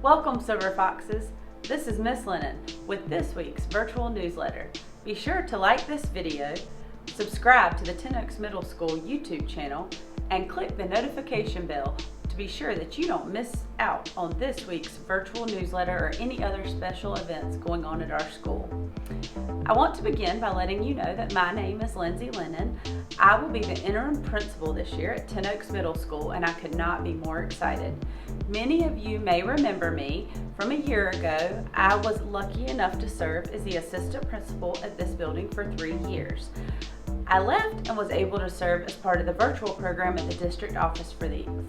Welcome, Silver Foxes. This is Miss Lennon with this week's virtual newsletter. Be sure to like this video, subscribe to the Ten Oaks Middle School YouTube channel, and click the notification bell to be sure that you don't miss out on this week's virtual newsletter or any other special events going on at our school. I want to begin by letting you know that my name is Lindsay Lennon. I will be the interim principal this year at Ten Oaks Middle School, and I could not be more excited. Many of you may remember me from a year ago. I was lucky enough to serve as the assistant principal at this building for 3 years. I left and was able to serve as part of the virtual program at the district office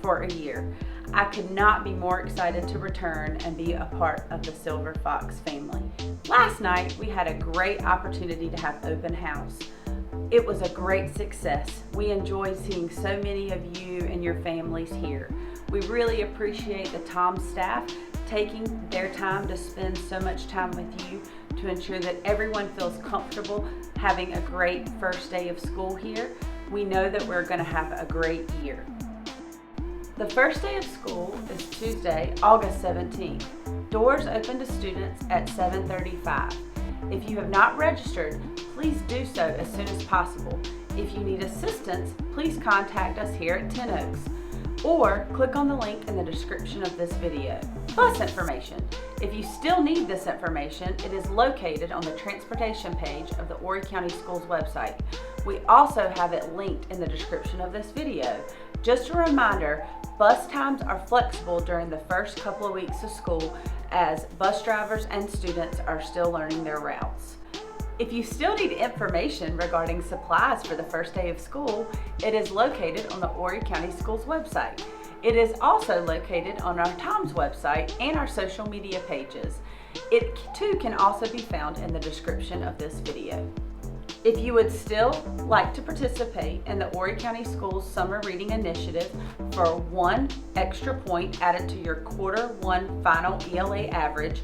for a year. I could not be more excited to return and be a part of the Silver Fox family. Last night, we had a great opportunity to have open house. It was a great success. We enjoyed seeing so many of you and your families here. We really appreciate the TOMS staff taking their time to spend so much time with you to ensure that everyone feels comfortable having a great first day of school here. We know that we're going to have a great year. The first day of school is Tuesday, August 17th. Doors open to students at 7:35. If you have not registered, please do so as soon as possible. If you need assistance, please contact us here at Ten Oaks or click on the link in the description of this video. Bus information. If you still need this information, it is located on the transportation page of the Horry County Schools website. We also have it linked in the description of this video. Just a reminder, bus times are flexible during the first couple of weeks of school as bus drivers and students are still learning their routes. If you still need information regarding supplies for the first day of school, it is located on the Horry County Schools website. It is also located on our TOMS website and our social media pages. It too can also be found in the description of this video. If you would still like to participate in the Horry County Schools Summer Reading Initiative for 1 extra point added to your Q1 final ELA average,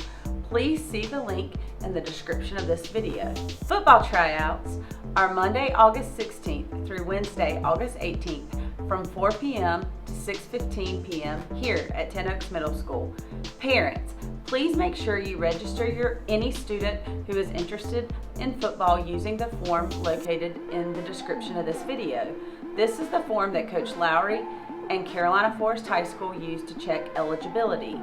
please see the link in the description of this video. Football tryouts are Monday, August 16th through Wednesday, August 18th from 4 p.m. to 6:15 p.m. here at Ten Oaks Middle School. Parents, please make sure you register any student who is interested in football using the form located in the description of this video. This is the form that Coach Lowry and Carolina Forest High School used to check eligibility.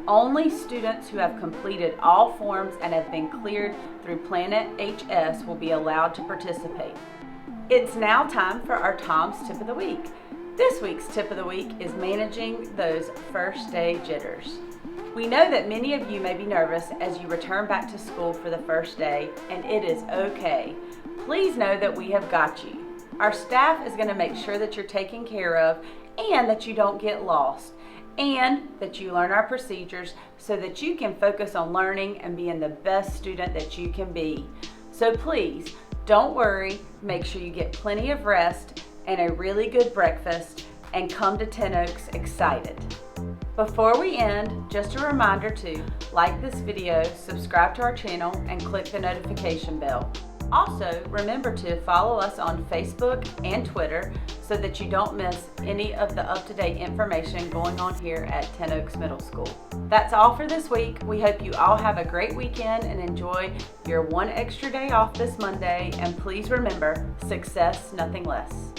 Only students who have completed all forms and have been cleared through Planet HS will be allowed to participate. It's now time for our TOMS tip of the week. This week's tip of the week is managing those first day jitters. We know that many of you may be nervous as you return back to school for the first day, and it is okay. Please know that we have got you. Our staff is going to make sure that you're taken care of and that you don't get lost, and that you learn our procedures so that you can focus on learning and being the best student that you can be. So please, don't worry, make sure you get plenty of rest and a really good breakfast and come to Ten Oaks excited. Before we end, just a reminder to like this video, subscribe to our channel, and click the notification bell. Also, remember to follow us on Facebook and Twitter so that you don't miss any of the up-to-date information going on here at Ten Oaks Middle School. That's all for this week. We hope you all have a great weekend and enjoy your 1 extra day off this Monday. And please remember, success, nothing less.